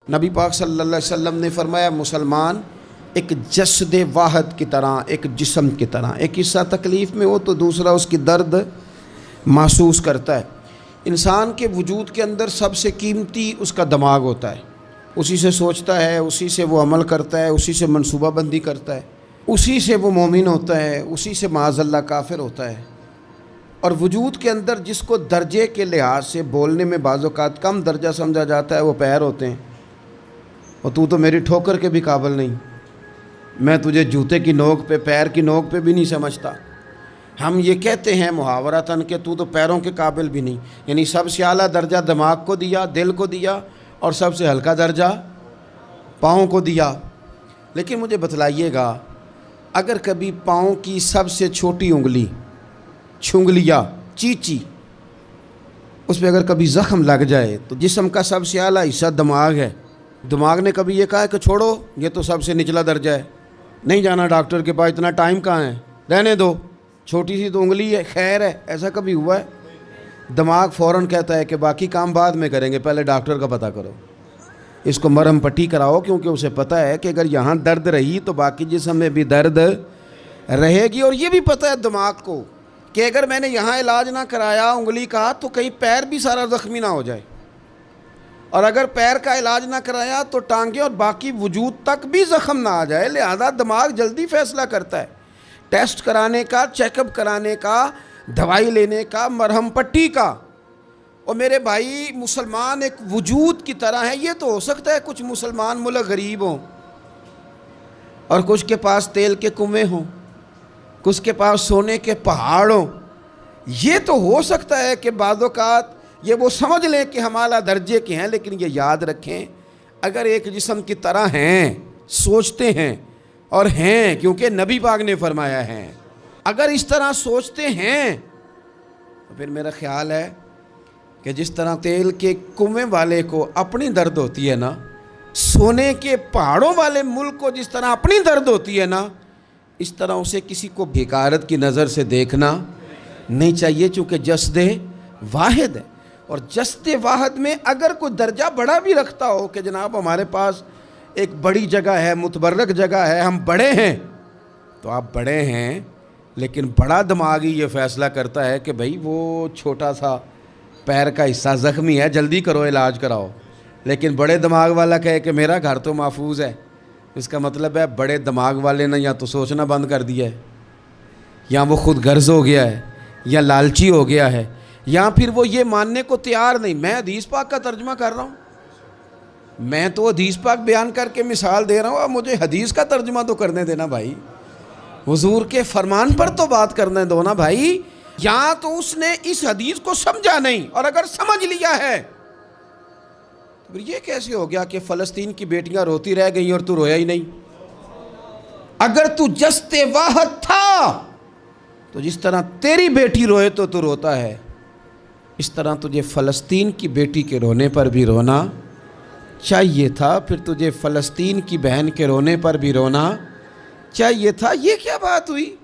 نبی پاک صلی اللہ علیہ وسلم نے فرمایا مسلمان ایک جسد واحد کی طرح، ایک جسم کی طرح، ایک حصہ تکلیف میں ہو تو دوسرا اس کی درد محسوس کرتا ہے۔ انسان کے وجود کے اندر سب سے قیمتی اس کا دماغ ہوتا ہے، اسی سے سوچتا ہے، اسی سے وہ عمل کرتا ہے، اسی سے منصوبہ بندی کرتا ہے، اسی سے وہ مومن ہوتا ہے، اسی سے معاذ اللہ کافر ہوتا ہے۔ اور وجود کے اندر جس کو درجے کے لحاظ سے بولنے میں بعض اوقات کم درجہ سمجھا جاتا ہے وہ پیر ہوتے ہیں۔ اور تو میری ٹھوکر کے بھی قابل نہیں، میں تجھے جوتے کی نوک پہ، پیر کی نوک پہ بھی نہیں سمجھتا۔ ہم یہ کہتے ہیں محاورتاً کہ تو پیروں کے قابل بھی نہیں، یعنی سب سے اعلیٰ درجہ دماغ کو دیا، دل کو دیا، اور سب سے ہلکا درجہ پاؤں کو دیا۔ لیکن مجھے بتلائیے گا، اگر کبھی پاؤں کی سب سے چھوٹی انگلی، چھنگلیا، چیچی، اس پہ اگر کبھی زخم لگ جائے تو جسم کا سب سے اعلیٰ حصہ دماغ ہے، دماغ نے کبھی یہ کہا ہے کہ چھوڑو یہ تو سب سے نچلا درجہ ہے، نہیں جانا ڈاکٹر کے پاس، اتنا ٹائم کہاں ہے، رہنے دو، چھوٹی سی تو انگلی ہے، خیر ہے؟ ایسا کبھی ہوا ہے؟ دماغ فوراً کہتا ہے کہ باقی کام بعد میں کریں گے، پہلے ڈاکٹر کا پتہ کرو، اس کو مرہم پٹی کراؤ، کیونکہ اسے پتہ ہے کہ اگر یہاں درد رہی تو باقی جسم میں بھی درد رہے گی۔ اور یہ بھی پتہ ہے دماغ کو کہ اگر میں نے یہاں علاج نہ کرایا انگلی کا تو کہیں پیر بھی سارا زخمی نہ ہو جائے، اور اگر پیر کا علاج نہ کرایا تو ٹانگیں اور باقی وجود تک بھی زخم نہ آ جائے۔ لہذا دماغ جلدی فیصلہ کرتا ہے، ٹیسٹ کرانے کا، چیک اپ کرانے کا، دوائی لینے کا، مرہم پٹی کا۔ اور میرے بھائی مسلمان ایک وجود کی طرح ہے۔ یہ تو ہو سکتا ہے کچھ مسلمان ملک غریب ہوں اور کچھ کے پاس تیل کے کنویں ہوں، کچھ کے پاس سونے کے پہاڑ ہوں، یہ تو ہو سکتا ہے کہ بعض اوقات یہ وہ سمجھ لیں کہ ہم اعلیٰ درجے کے ہیں، لیکن یہ یاد رکھیں اگر ایک جسم کی طرح ہیں، سوچتے ہیں اور ہیں، کیونکہ نبی پاک نے فرمایا ہے، اگر اس طرح سوچتے ہیں تو پھر میرا خیال ہے کہ جس طرح تیل کے کنویں والے کو اپنی درد ہوتی ہے نا، سونے کے پہاڑوں والے ملک کو جس طرح اپنی درد ہوتی ہے نا، اس طرح اسے کسی کو بھیکارت کی نظر سے دیکھنا نہیں چاہیے، چونکہ جسد واحد ہے۔ اور جسد واحد میں اگر کوئی درجہ بڑا بھی رکھتا ہو کہ جناب ہمارے پاس ایک بڑی جگہ ہے، متبرک جگہ ہے، ہم بڑے ہیں، تو آپ بڑے ہیں، لیکن بڑا دماغ ہی یہ فیصلہ کرتا ہے کہ بھئی وہ چھوٹا سا پیر کا حصہ زخمی ہے، جلدی کرو، علاج کراؤ۔ لیکن بڑے دماغ والا کہے کہ میرا گھر تو محفوظ ہے، اس کا مطلب ہے بڑے دماغ والے نے یا تو سوچنا بند کر دیا ہے، یا وہ خود غرض ہو گیا ہے، یا لالچی ہو گیا ہے، یا پھر وہ یہ ماننے کو تیار نہیں۔ میں حدیث پاک کا ترجمہ کر رہا ہوں، میں تو حدیث پاک بیان کر کے مثال دے رہا ہوں، اب مجھے حدیث کا ترجمہ تو کرنے دینا بھائی، حضور کے فرمان پر تو بات کرنے دو نا بھائی۔ یا تو اس نے اس حدیث کو سمجھا نہیں، اور اگر سمجھ لیا ہے تو پھر یہ کیسے ہو گیا کہ فلسطین کی بیٹیاں روتی رہ گئیں اور تو رویا ہی نہیں؟ اگر تو جسد واحد تھا تو جس طرح تیری بیٹی روئے تو تو روتا ہے، اس طرح تجھے فلسطین کی بیٹی کے رونے پر بھی رونا چاہیے تھا، پھر تجھے فلسطین کی بہن کے رونے پر بھی رونا چاہیے تھا۔ یہ کیا بات ہوئی؟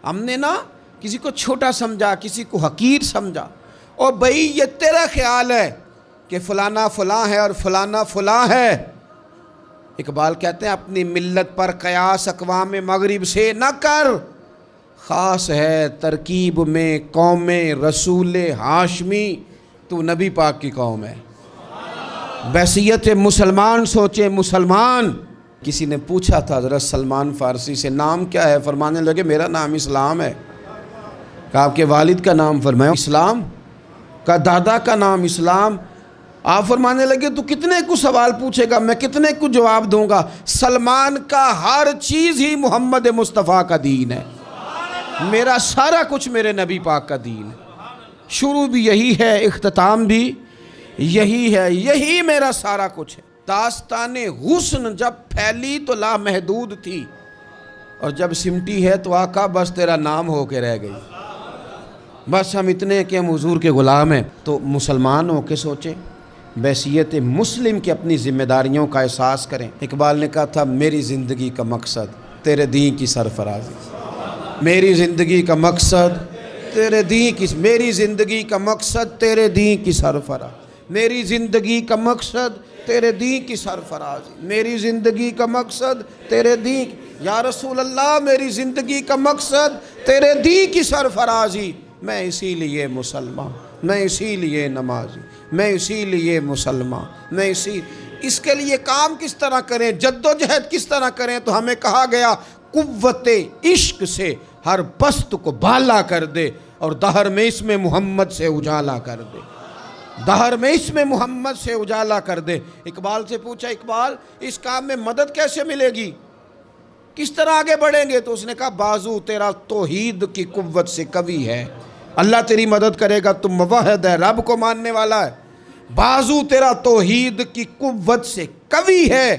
ہم نے نا کسی کو چھوٹا سمجھا، کسی کو حقیر سمجھا، اور بھئی یہ تیرا خیال ہے کہ فلانا فلاں ہے اور فلانا فلاں ہے۔ اقبال کہتے ہیں اپنی ملت پر قیاس اقوام مغرب سے نہ کر، خاص ہے ترکیب میں قوم رسول ہاشمی، تو نبی پاک کی قوم ہے۔ بحثیت مسلمان سوچے مسلمان۔ کسی نے پوچھا تھا حضرت سلمان فارسی سے نام کیا ہے، فرمانے لگے میرا نام اسلام ہے۔ کہا آپ کے والد کا نام؟ فرمایا اسلام۔ کہا دادا کا نام اسلام؟ آپ فرمانے لگے تو کتنے کو سوال پوچھے گا، میں کتنے کو جواب دوں گا؟ سلمان کا ہر چیز ہی محمد مصطفیٰ کا دین ہے، میرا سارا کچھ میرے نبی پاک کا دین ہے، شروع بھی یہی ہے، اختتام بھی یہی ہے، یہی میرا سارا کچھ ہے۔ داستان حسن جب پھیلی تو لامحدود تھی، اور جب سمٹی ہے تو آقا بس تیرا نام ہو کے رہ گئی۔ بس ہم اتنے کہ ہم حضور کے غلام ہیں۔ تو مسلمان ہو کے سوچیں، بحیثیت مسلم کی اپنی ذمہ داریوں کا احساس کریں۔ اقبال نے کہا تھا میری زندگی کا مقصد تیرے دین کی سرفرازی، میری زندگی کا مقصد تیرے دین کی، میری زندگی کا مقصد تیرے دین کی سرفراز، میری زندگی کا مقصد تیرے دین کی سرفرازی، میری زندگی کا مقصد تیرے دین، یا رسول اللہ میری زندگی کا مقصد تیرے دین کی سرفرازی، میں اسی لیے مسلمان، میں اسی لیے نمازی، میں اسی لیے مسلمان، میں اس کے لیے کام کس طرح کریں، جد و جہد کس طرح کریں؟ تو ہمیں کہا گیا قوت عشق سے ہر پست کو بالا کر دے اور دہر میں اس میں محمد سے اجالا کر دے، دہر میں اس میں محمد سے اجالا کر دے۔ اقبال سے پوچھا، اقبال اس کام میں مدد کیسے ملے گی، کس طرح آگے بڑھیں گے؟ تو اس نے کہا بازو تیرا توحید کی قوت سے قوی ہے، اللہ تیری مدد کرے گا، تم موحد ہے، رب کو ماننے والا ہے، بازو تیرا توحید کی قوت سے قوی ہے۔